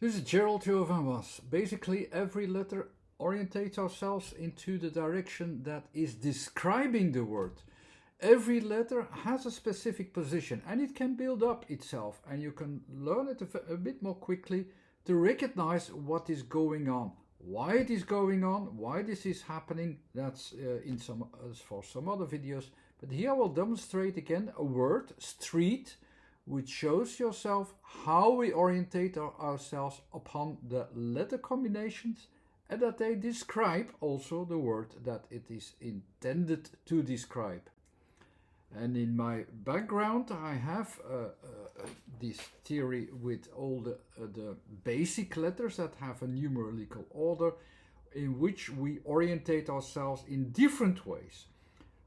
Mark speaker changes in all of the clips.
Speaker 1: This is Gerald Jovanwas. Basically, every letter orientates ourselves into the direction that is describing the word. Every letter has a specific position and it can build up itself, and you can learn it a bit more quickly to recognize what is going on, why it is going on, why this is happening. That's in some for some other videos. But here I will demonstrate again a word, street, which shows yourself how we orientate ourselves upon the letter combinations and that they describe also the word that it is intended to describe. And in my background, I have this theory with all the basic letters that have a numerical order in which we orientate ourselves in different ways.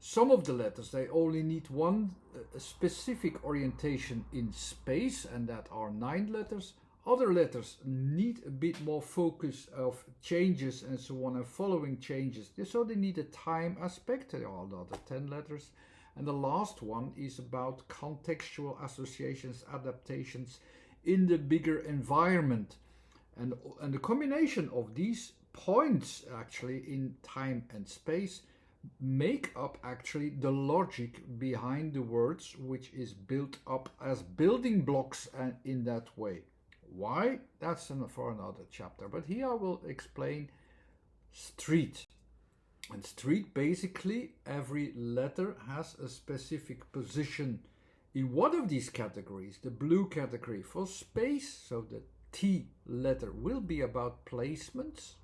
Speaker 1: Some of the letters, they only need one specific orientation in space, and that are 9 letters. Other letters need a bit more focus of changes and so on, and following changes. So they need a time aspect. There are another 10 letters. And the last one is about contextual associations, adaptations in the bigger environment. And the combination of these points actually in time and space make up actually the logic behind the words, which is built up as building blocks in that way. Why? That's for another chapter. But here I will explain street. And street, basically, every letter has a specific position in one of these categories. The blue category for space, so the T letter will be about placements,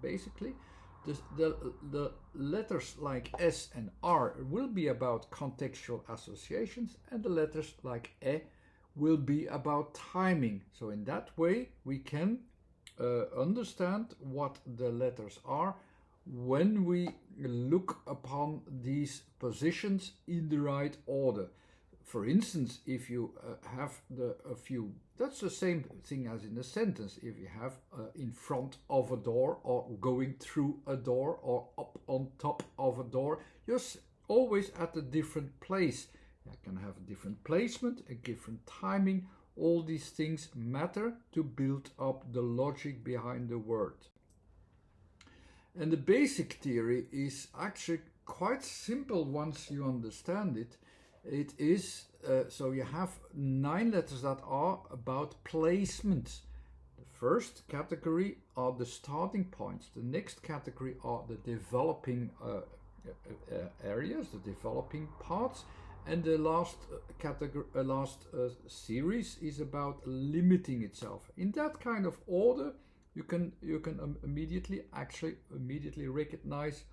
Speaker 1: basically. The letters like S and R will be about contextual associations, and the letters like E will be about timing. So in that way we can understand what the letters are when we look upon these positions in the right order. For instance, if you have a few, that's the same thing as in a sentence. If you have in front of a door, or going through a door, or up on top of a door, you're always at a different place. You can have a different placement, a different timing. All these things matter to build up the logic behind the word. And the basic theory is actually quite simple once you understand it. It is, so you have 9 letters that are about placements. The first category are the starting points. The next category are the developing areas, the developing parts. And the last category, series is about limiting itself. In that kind of order, you can immediately recognize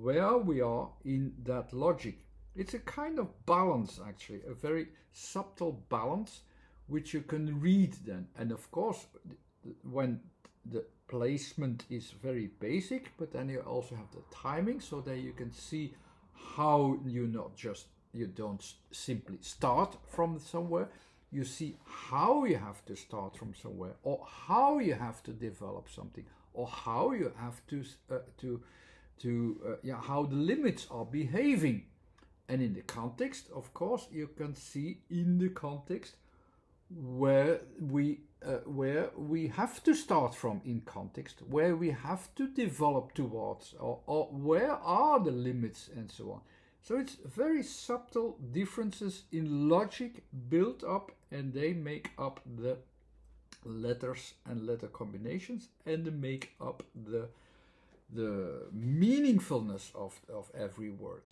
Speaker 1: where we are in that logic. It's a kind of balance, actually, a very subtle balance, which you can read then. And of course, when the placement is very basic, but then you also have the timing, so that you can see how you don't simply start from somewhere. You see how you have to start from somewhere, or how you have to develop something, or how you have how the limits are behaving. And in the context, of course, you can see in the context where we have to start from in context, where we have to develop towards, or where are the limits and so on. So it's very subtle differences in logic built up, and they make up the letters and letter combinations, and they make up the meaningfulness of every word.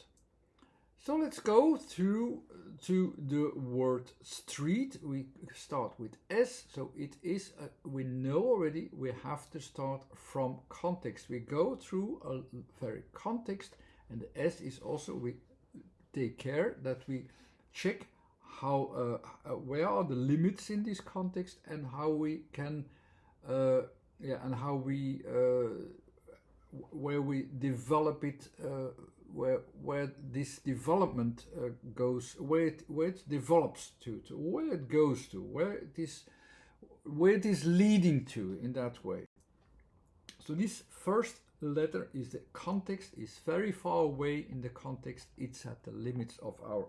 Speaker 1: So let's go through to the word street. We start with S. So it is, we know already we have to start from context. We go through a very context, and the S is also, we take care that we check how where are the limits in this context, and how we can and how we where we develop it, where this development goes, where it develops to where it goes to, where it is leading to, in that way. So this first letter is the context, is very far away in the context. It's at the limits of our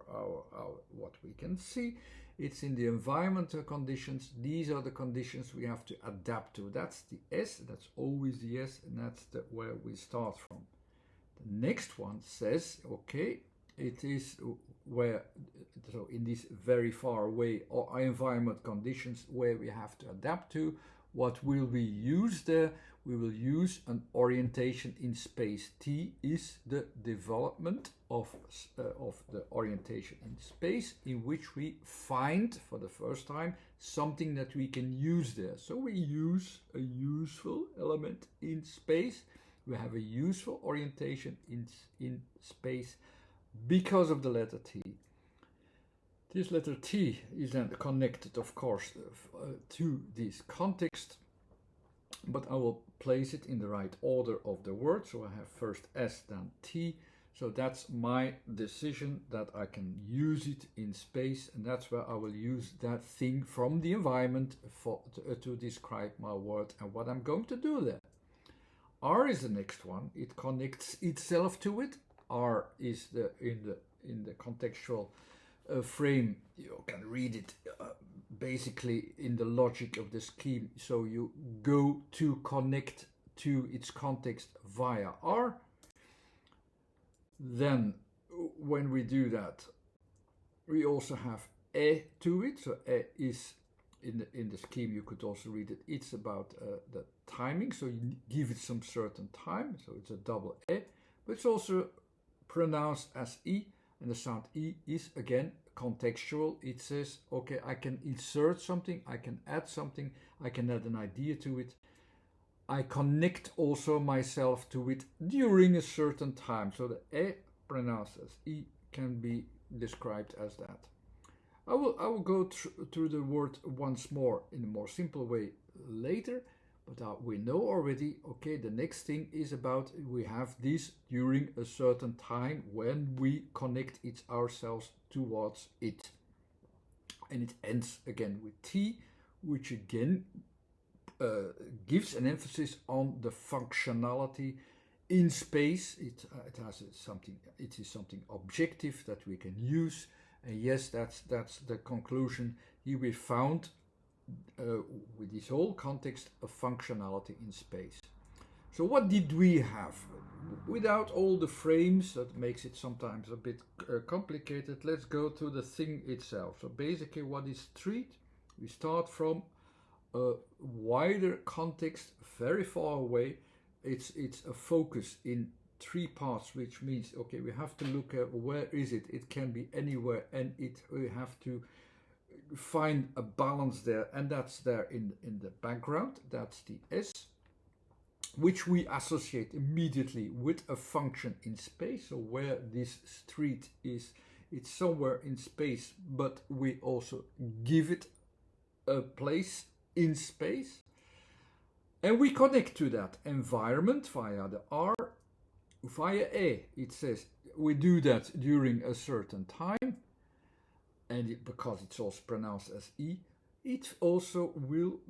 Speaker 1: what we can see. It's in the environmental conditions. These are the conditions we have to adapt to. That's the S, that's always the S, and that's where we start from. The next one says, okay, it is where, so in these very far away or environment conditions where we have to adapt to, what will we use there? We will use an orientation in space. T is the development of the orientation in space, in which we find for the first time something that we can use there. So we use a useful element in space. We have a useful orientation in space because of the letter T. This letter T is then connected, of course, to this context, but I will place it in the right order of the word. So I have first S, then T. So that's my decision that I can use it in space, and that's where I will use that thing from the environment to describe my word and what I'm going to do there. R is the next one. It connects itself to it. R is in the contextual frame. You can read it basically in the logic of the scheme. So you go to connect to its context via R. Then when we do that, we also have E to it. So E is in the scheme, you could also read it. It's about the timing. So you give it some certain time. So it's a double E, but it's also pronounced as E, and the sound E is again contextual. It says, okay, I can insert something, I can add something, I can add an idea to it. I connect also myself to it during a certain time. So the E pronounced as E can be described as that. I will go through the word once more in a more simple way later, but we know already, okay, the next thing is about we have this during a certain time when we connect it ourselves towards it. And it ends again with T, which again gives an emphasis on the functionality in space. It is something objective that we can use. And yes, that's the conclusion. Here we found, with this whole context, of functionality in space. So what did we have? Without all the frames, that makes it sometimes a bit complicated, let's go to the thing itself. So basically, what is street? We start from a wider context, very far away. It's a focus in three parts, which means, okay, we have to look at where is it. It can be anywhere, and we have to find a balance there, and that's there in the background. That's the S, which we associate immediately with a function in space. So where this street is, it's somewhere in space, but we also give it a place in space. And we connect to that environment via the R. Via E, it says we do that during a certain time, and because it's also pronounced as E, it also will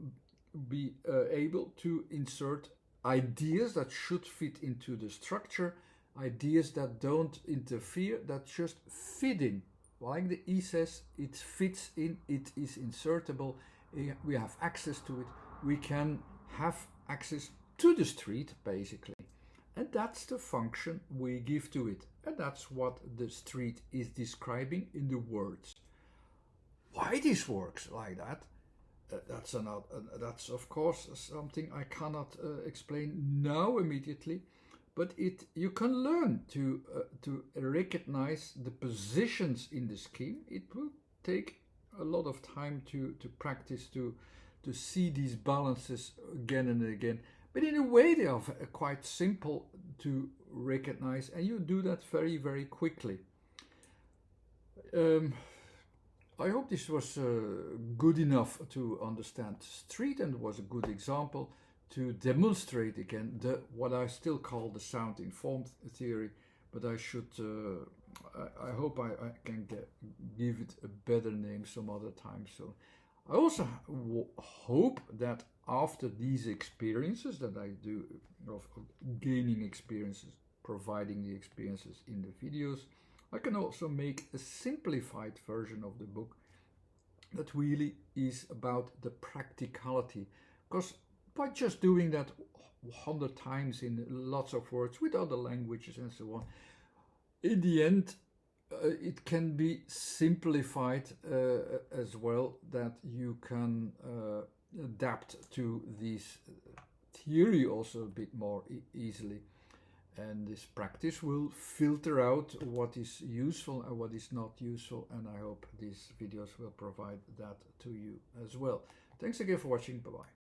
Speaker 1: be able to insert ideas that should fit into the structure, ideas that don't interfere, that just fit in. Like the E says, it fits in, it is insertable, we have access to it, we can have access to the street, basically. And that's the function we give to it. And that's what the street is describing in the words. Why this works like that, that's of course something I cannot explain now immediately. But you can learn to recognize the positions in the scheme. It will take a lot of time to practice, to see these balances again and again. But in a way, they are quite simple to recognize, and you do that very, very quickly. I hope this was good enough to understand street, and was a good example to demonstrate again what I still call the sound-informed theory, but I should, I hope I can give it a better name some other time. So I also hope that after these experiences that I do, of gaining experiences, providing the experiences in the videos, I can also make a simplified version of the book that really is about the practicality. Because by just doing that 100 times in lots of words with other languages and so on, in the end, it can be simplified as well, that you can adapt to this theory also a bit more easily. And this practice will filter out what is useful and what is not useful, and I hope these videos will provide that to you as well. Thanks again for watching. Bye bye.